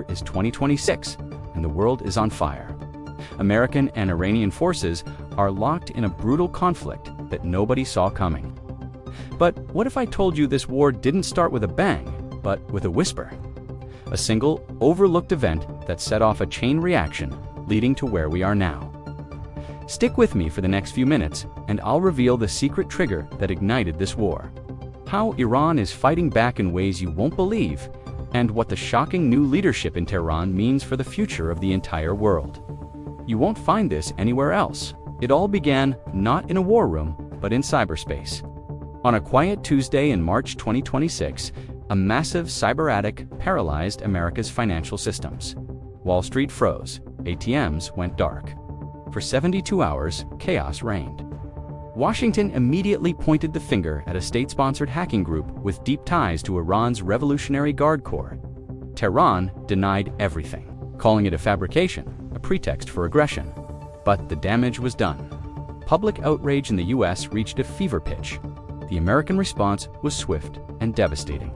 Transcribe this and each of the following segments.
year is 2026, and the world is on fire. American and Iranian forces are locked in a brutal conflict that nobody saw coming. But what if I told you this war didn't start with a bang, but with a whisper? A single, overlooked event that set off a chain reaction leading to where we are now. Stick with me for the next few minutes, and I'll reveal the secret trigger that ignited this war. How Iran is fighting back in ways you won't believe, and what the shocking new leadership in Tehran means for the future of the entire world. You won't find this anywhere else. It all began not in a war room, but in cyberspace. On a quiet Tuesday in March 2026, a massive cyber attack paralyzed America's financial systems. Wall Street froze, ATMs went dark. For 72 hours, chaos reigned. Washington immediately pointed the finger at a state-sponsored hacking group with deep ties to Iran's Revolutionary Guard Corps. Tehran denied everything, calling it a fabrication, a pretext for aggression. But the damage was done. Public outrage in the US reached a fever pitch. The American response was swift and devastating.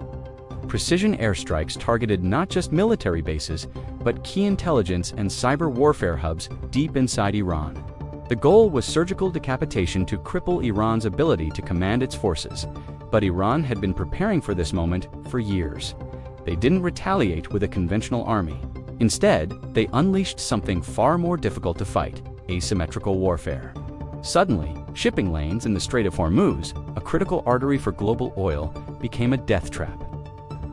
Precision airstrikes targeted not just military bases, but key intelligence and cyber warfare hubs deep inside Iran. The goal was surgical decapitation to cripple Iran's ability to command its forces. But Iran had been preparing for this moment for years. They didn't retaliate with a conventional army. Instead, they unleashed something far more difficult to fight: asymmetrical warfare. Suddenly, shipping lanes in the Strait of Hormuz, a critical artery for global oil, became a death trap.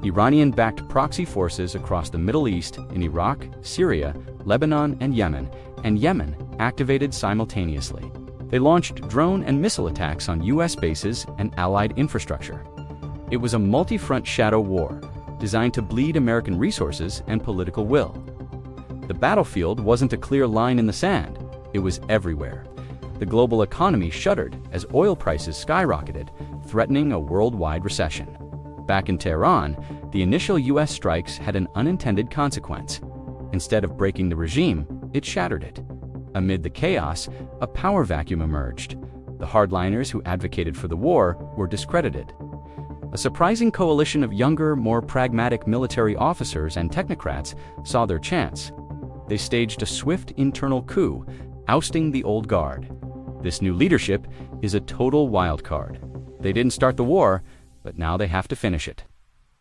Iranian-backed proxy forces across the Middle East in Iraq, Syria, Lebanon, and Yemen activated simultaneously. They launched drone and missile attacks on US bases and allied infrastructure. It was a multi-front shadow war, designed to bleed American resources and political will. The battlefield wasn't a clear line in the sand, it was everywhere. The global economy shuddered as oil prices skyrocketed, threatening a worldwide recession. Back in Tehran, the initial US strikes had an unintended consequence. Instead of breaking the regime, it shattered it. Amid the chaos, a power vacuum emerged. The hardliners who advocated for the war were discredited. A surprising coalition of younger, more pragmatic military officers and technocrats saw their chance. They staged a swift internal coup, ousting the old guard. This new leadership is a total wild card. They didn't start the war, but now they have to finish it.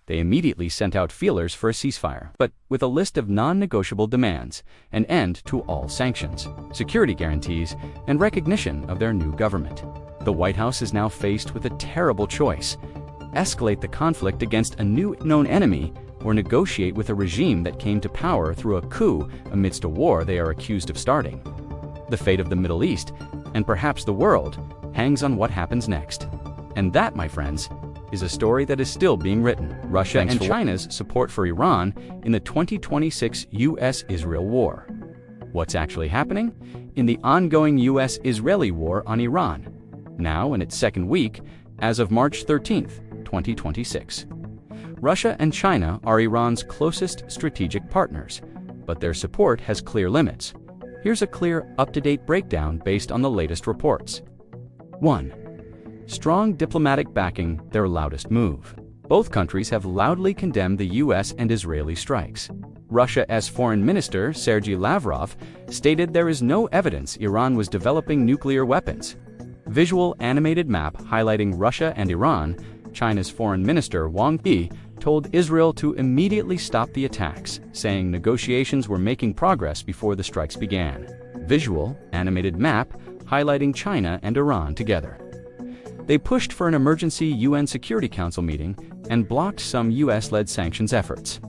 They immediately sent out feelers for a ceasefire, but with a list of non-negotiable demands: an end to all sanctions, security guarantees, and recognition of their new government. The White House is now faced with a terrible choice: escalate the conflict against a new known enemy, or negotiate with a regime that came to power through a coup amidst a war they are accused of starting. The fate of the Middle East, and perhaps the world, hangs on what happens next. And that, my friends, is a story that is still being written. Russia and China's support for Iran in the 2026 US-Israel war. What's actually happening? In the ongoing US-Israeli war on Iran, now in its second week, as of March 13th, 2026. Russia and China are Iran's closest strategic partners, but their support has clear limits. Here's a clear, up-to-date breakdown based on the latest reports. 1. Strong diplomatic backing, their loudest move. Both countries have loudly condemned the US and Israeli strikes. Russia's Foreign Minister Sergei Lavrov stated there is no evidence Iran was developing nuclear weapons. Visual animated map highlighting Russia and Iran. China's Foreign Minister Wang Yi told Israel to immediately stop the attacks, saying negotiations were making progress before the strikes began. Visual animated map highlighting China and Iran together. They pushed for an emergency UN Security Council meeting and blocked some US-led sanctions efforts.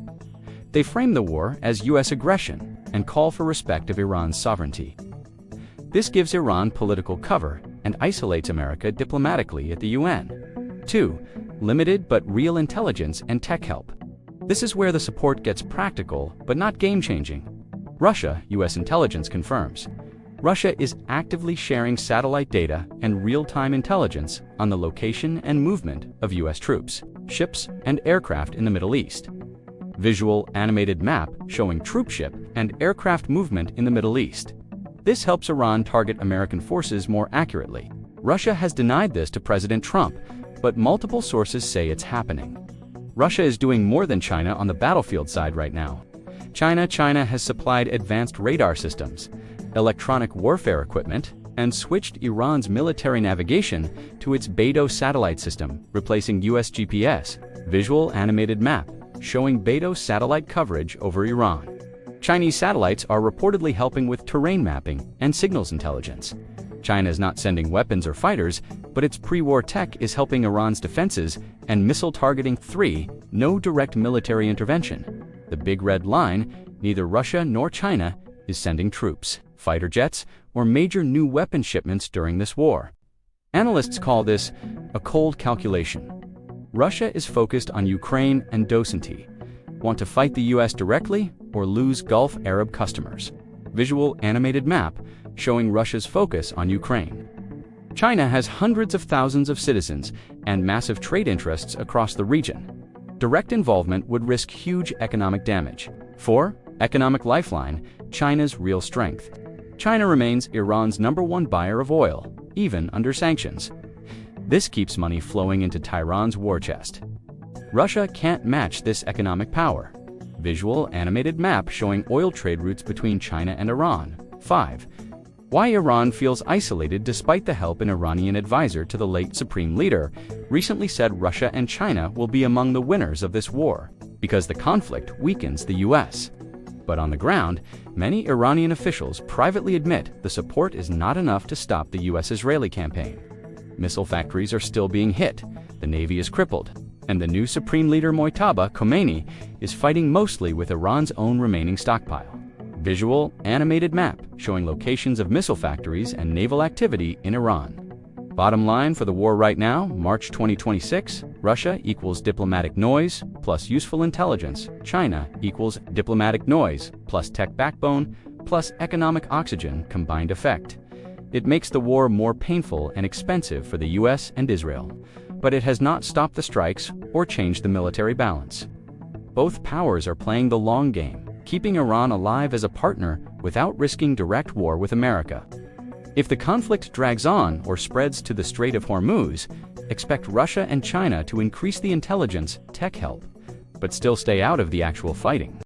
They framed the war as US aggression and call for respect of Iran's sovereignty. This gives Iran political cover and isolates America diplomatically at the UN. 2. Limited but real intelligence and tech help. This is where the support gets practical but not game-changing. Russia, US intelligence confirms. Russia is actively sharing satellite data and real-time intelligence on the location and movement of US troops, ships, and aircraft in the Middle East. Visual animated map showing troopship and aircraft movement in the Middle East. This helps Iran target American forces more accurately. Russia has denied this to President Trump, but multiple sources say it's happening. Russia is doing more than China on the battlefield side right now. China has supplied advanced radar systems, electronic warfare equipment, and switched Iran's military navigation to its Beidou satellite system, replacing US GPS, visual animated map, showing Beidou satellite coverage over Iran. Chinese satellites are reportedly helping with terrain mapping and signals intelligence. China is not sending weapons or fighters, but its pre-war tech is helping Iran's defenses and missile targeting. 3. No direct military intervention. The big red line: neither Russia nor China is sending troops, fighter jets, or major new weapon shipments during this war. Analysts call this a cold calculation. Russia is focused on Ukraine and docility. Want to fight the US directly or lose Gulf Arab customers? Visual animated map showing Russia's focus on Ukraine. China has hundreds of thousands of citizens and massive trade interests across the region. Direct involvement would risk huge economic damage. 4. Economic lifeline: China's real strength. China remains Iran's #1 buyer of oil, even under sanctions. This keeps money flowing into Tehran's war chest. Russia can't match this economic power. Visual animated map showing oil trade routes between China and Iran. 5. Why Iran feels isolated despite the help. An Iranian advisor to the late supreme leader recently said Russia and China will be among the winners of this war because the conflict weakens the US. But on the ground, many Iranian officials privately admit the support is not enough to stop the US-Israeli campaign. Missile factories are still being hit, the Navy is crippled, and the new supreme leader Mojtaba Khamenei is fighting mostly with Iran's own remaining stockpile. Visual animated map showing locations of missile factories and naval activity in Iran. Bottom line for the war right now: March 2026, Russia equals diplomatic noise plus useful intelligence. China equals diplomatic noise plus tech backbone plus economic oxygen combined effect. It makes the war more painful and expensive for the US and Israel, but it has not stopped the strikes or changed the military balance. Both powers are playing the long game, keeping Iran alive as a partner without risking direct war with America. If the conflict drags on or spreads to the Strait of Hormuz, expect Russia and China to increase the intelligence, tech help, but still stay out of the actual fighting.